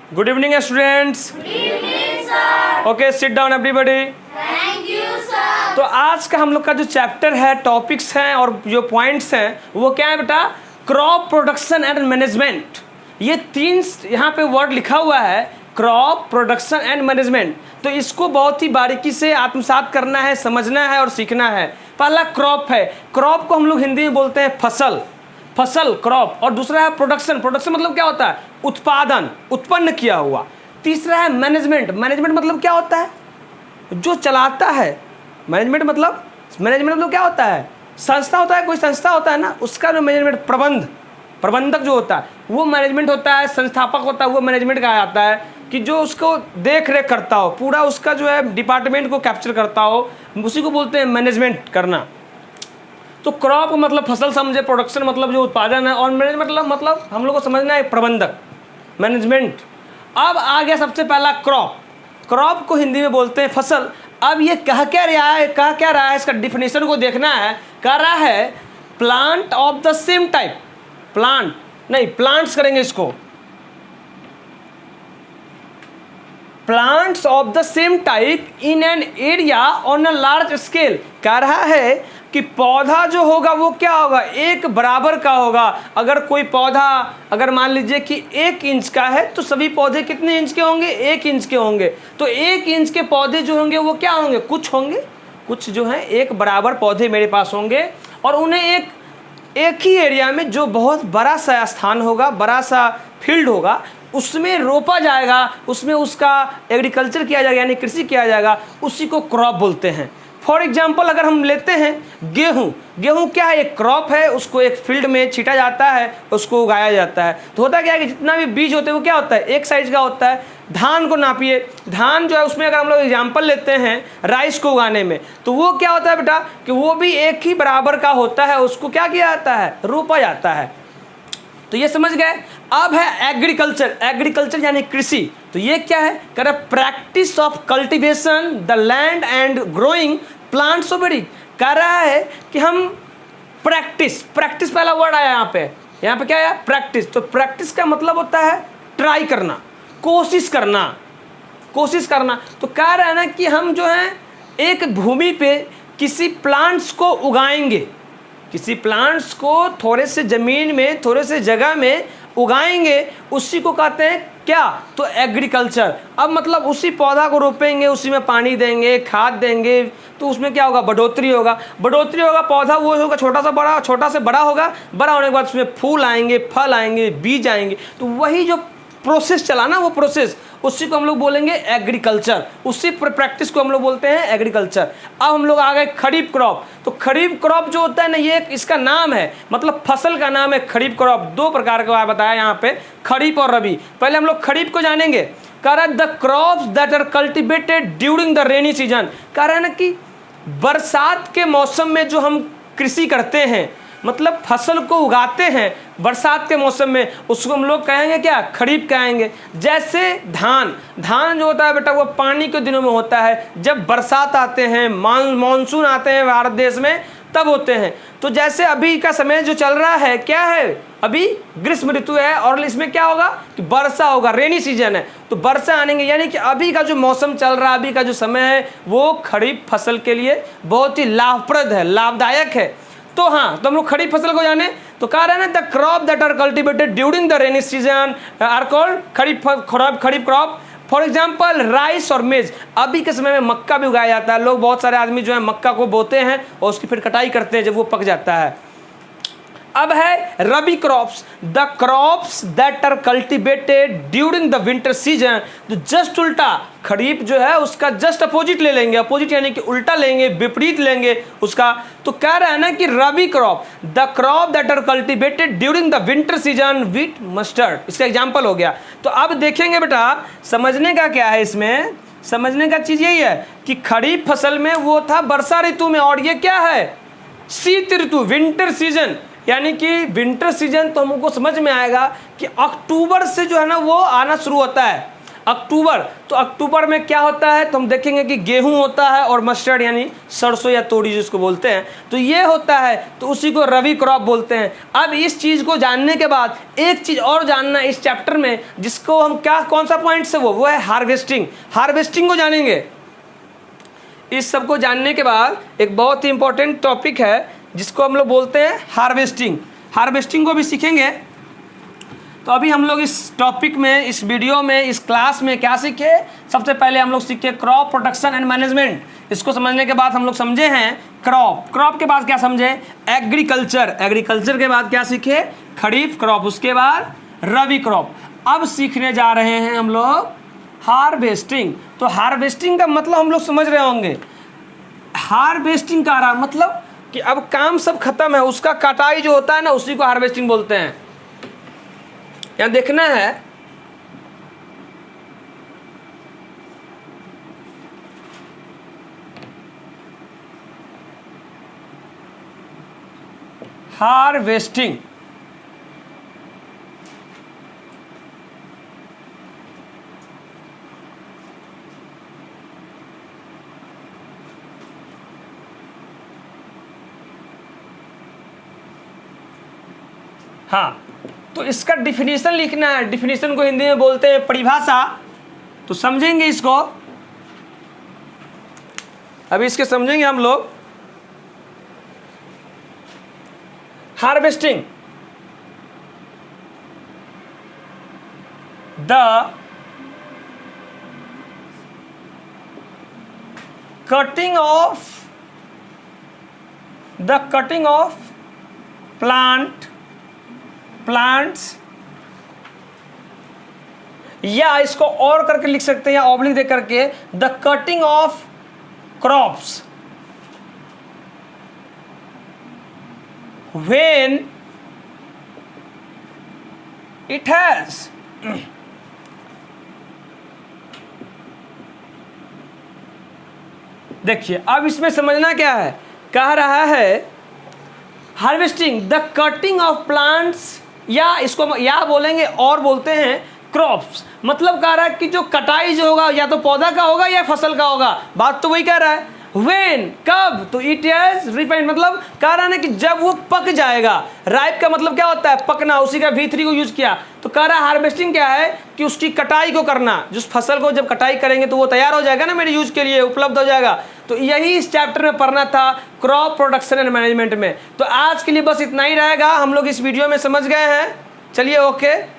Good evening, students. Good evening, sir. Okay, sit down everybody. Thank you, sir. तो आज का हम लोग का जो चैप्टर है, टॉपिक्स हैं और जो पॉइंट्स हैं वो क्या है बेटा? Crop production and management. ये तीन यहाँ पे वर्ड लिखा हुआ है, क्रॉप प्रोडक्शन एंड मैनेजमेंट। तो इसको बहुत ही बारीकी से आत्मसात करना है, समझना है और सीखना है। पहला क्रॉप है, क्रॉप को हम लोग हिंदी में बोलते हैं फसल, फसल क्रॉप। और दूसरा है प्रोडक्शन, प्रोडक्शन मतलब क्या होता है? उत्पादन, उत्पन्न किया हुआ। तीसरा है मैनेजमेंट, मैनेजमेंट मतलब क्या होता है? जो चलाता है। मैनेजमेंट मतलब क्या होता है? संस्था होता है, कोई संस्था होता है ना, उसका जो मैनेजमेंट, प्रबंधक जो होता है वो मैनेजमेंट होता है। संस्थापक होता है वो मैनेजमेंट कहा जाता है, कि जो उसको देख रेख करता हो, पूरा उसका जो है डिपार्टमेंट को कैप्चर करता हो, उसी को बोलते हैं मैनेजमेंट करना। तो क्रॉप मतलब फसल समझे, प्रोडक्शन मतलब जो उत्पादन है, और मैनेजमेंट मतलब हम लोग को समझना है प्रबंधक, मैनेजमेंट। अब आ गया सबसे पहला क्रॉप। क्रॉप को हिंदी में बोलते हैं फसल। अब ये कह क्या रहा है, इसका डिफिनेशन को देखना है। कह रहा है plant of the same type, plant नहीं, प्लांट्स करेंगे इसको, plants of the same type in an area on a large scale. कह रहा है कि पौधा जो होगा वो क्या होगा? एक बराबर का होगा। अगर कोई पौधा अगर मान लीजिए कि 1 इंच का है तो सभी पौधे कितने इंच के होंगे? 1 इंच के होंगे। तो 1 इंच के पौधे जो होंगे वो क्या होंगे? कुछ जो हैं एक बराबर पौधे मेरे पास होंगे, और उन्हें एक ही एरिया में जो बहुत बड़ा सा स्थान होगा, बड़ा सा फील्ड होगा, उसमें रोपा जाएगा, उसमें उसका एग्रीकल्चर किया जाएगा, यानी कृषि किया जाएगा। उसी को क्रॉप बोलते हैं। फॉर एग्जाम्पल अगर हम लेते हैं गेहूँ क्या है? एक क्रॉप है, उसको एक फील्ड में छीटा जाता है, उसको उगाया जाता है। तो होता क्या है कि जितना भी बीज होते हैं वो क्या होता है? एक साइज का होता है। धान को नापिए, धान जो है उसमें अगर हम लोग एग्जाम्पल लेते हैं राइस को उगाने में, तो वो क्या होता है बेटा कि वो भी एक ही बराबर का होता है। उसको क्या किया जाता है? रोपा जाता है। तो ये समझ गए। अब है एग्रीकल्चर यानी कृषि। तो ये क्या है? कह रहा practice of cultivation the land and growing plants of very. कह रहा है कि हम प्रैक्टिस पहला वर्ड आया यहाँ पे क्या आया? प्रैक्टिस। तो प्रैक्टिस का मतलब होता है ट्राई करना, कोशिश करना। तो कह रहा है ना कि हम जो है एक भूमि पे किसी प्लांट्स को उगाएंगे, किसी प्लांट्स को थोड़े से ज़मीन में, थोड़े से जगह में उगाएंगे, उसी को कहते हैं क्या? तो एग्रीकल्चर। अब मतलब उसी पौधा को रोपेंगे, उसी में पानी देंगे, खाद देंगे, तो उसमें क्या होगा? बढ़ोतरी होगा। पौधा वो होगा छोटा से बड़ा होगा। बड़ा होने के बाद उसमें फूल आएंगे, फल आएंगे, बीज आएंगे। तो वही जो प्रोसेस चला ना, वो प्रोसेस, उसी को हम लोग बोलेंगे एग्रीकल्चर। उसी प्रैक्टिस को हम लोग बोलते हैं एग्रीकल्चर। अब हम लोग आ गए खरीफ क्रॉप। तो खरीफ क्रॉप जो होता है ना, ये इसका नाम है, मतलब फसल का नाम है खरीफ क्रॉप। 2 प्रकार का बताया यहाँ पे, खरीफ और रबी। पहले हम लोग खरीफ को जानेंगे। कह रहा है the crops that are cultivated during the rainy season. कह रहा है ना कि बरसात के मौसम में जो हम कृषि करते हैं, मतलब फसल को उगाते हैं बरसात के मौसम में, उसको हम लोग कहेंगे क्या? खरीफ कहेंगे। जैसे धान जो होता है बेटा वो पानी के दिनों में होता है, जब बरसात आते हैं, मानसून आते हैं भारत देश में, तब होते हैं। तो जैसे अभी का समय जो चल रहा है क्या है? अभी ग्रीष्म ऋतु है, और इसमें क्या होगा कि वर्षा होगा, रेनी सीजन है। तो वर्षा आनेंगे, यानी कि अभी का जो मौसम चल रहा है, अभी का जो समय है, वो खरीफ फसल के लिए बहुत ही लाभप्रद है, लाभदायक है। तो हाँ, तो हम लोग खरीफ फसल को जाने। तो कह रहे हैं ना the crop that are cultivated during the rainy season are called kharif crop. For example rice और मेज। अभी के समय में मक्का भी उगाया जाता है। लोग, बहुत सारे आदमी जो है मक्का को बोते हैं और उसकी फिर कटाई करते हैं जब वो पक जाता है। अब है rabi crops, the crops that are cultivated during the winter season. तो जस्ट उल्टा, खरीफ जो है उसका जस्ट अपोजिट ले लेंगे, अपोजिट यानी कि उल्टा लेंगे, विपरीत लेंगे उसका। तो कह रहा है ना कि rabi crop, the crop that are cultivated during the winter season, wheat, mustard, इसका एग्जाम्पल हो गया। तो अब देखेंगे बेटा, समझने का क्या है इसमें? समझने का चीज़ यही है कि खरीफ फसल में वो था वर्षा ऋतु में, और ये क्या है? शीत ऋतु, विंटर सीजन। यानी कि विंटर सीजन तो हमको समझ में आएगा कि अक्टूबर से जो है ना वो आना शुरू होता है। अक्टूबर, तो अक्टूबर में क्या होता है, तो हम देखेंगे कि गेहूं होता है और मस्टर्ड यानी सरसों या तोरी जिसको बोलते हैं, तो ये होता है, तो उसी को रबी क्रॉप बोलते हैं। अब इस चीज़ को जानने के बाद एक चीज़ और जानना इस चैप्टर में, जिसको हम क्या, कौन सा पॉइंट से वो है हार्वेस्टिंग। हार्वेस्टिंग को जानेंगे। इस सब को जानने के बाद एक बहुत ही इंपॉर्टेंट टॉपिक है जिसको हम लोग बोलते हैं हार्वेस्टिंग। हार्वेस्टिंग को भी सीखेंगे। तो अभी हम लोग इस टॉपिक में, इस वीडियो में, इस क्लास में क्या सीखे, सबसे पहले हम लोग सीखे क्रॉप प्रोटेक्शन एंड मैनेजमेंट। इसको समझने के बाद हम लोग समझे हैं क्रॉप, क्रॉप के बाद क्या समझे, एग्रीकल्चर, एग्रीकल्चर के बाद क्या सीखे, खरीफ क्रॉप, उसके बाद रबी क्रॉप। अब सीखने जा रहे हैं हम लोग हार्वेस्टिंग। तो हार्वेस्टिंग का मतलब हम लोग समझ रहे होंगे, हार्वेस्टिंग का रहा मतलब कि अब काम सब खत्म है, उसका कटाई जो होता है ना, उसी को हार्वेस्टिंग बोलते हैं। यहां देखना है, हार्वेस्टिंग हाँ, तो इसका डिफिनीशन लिखना है। डिफिनीशन को हिंदी में बोलते हैं परिभाषा। तो समझेंगे इसको, अभी इसके समझेंगे हम लोग। Harvesting, the cutting of plants, या इसको और करके लिख सकते हैं, या ऑब्लिक दे करके, the cutting of crops when it has देखिए अब इसमें समझना क्या है, कह रहा है harvesting the cutting of plants, या इसको या बोलेंगे और बोलते हैं क्रॉप्स। मतलब कह रहा है कि जो कटाई जो होगा या तो पौधा का होगा या फसल का होगा, बात तो वही कह रहा है। व्हेन, कब, तो इट इज रिफाइंड, मतलब कह रहा है कि जब वो पक जाएगा। राइप का मतलब क्या होता है, पकना, उसी का V3 को यूज किया। तो कह रहा है हार्वेस्टिंग क्या है कि उसकी कटाई को करना, जिस फसल को जब कटाई करेंगे तो वो तैयार हो जाएगा ना, मेरे यूज के लिए उपलब्ध हो जाएगा। तो यही इस चैप्टर में पढ़ना था, क्रॉप प्रोडक्शन एंड मैनेजमेंट में। तो आज के लिए बस इतना ही रहेगा, हम लोग इस वीडियो में समझ गए हैं। चलिए ओके।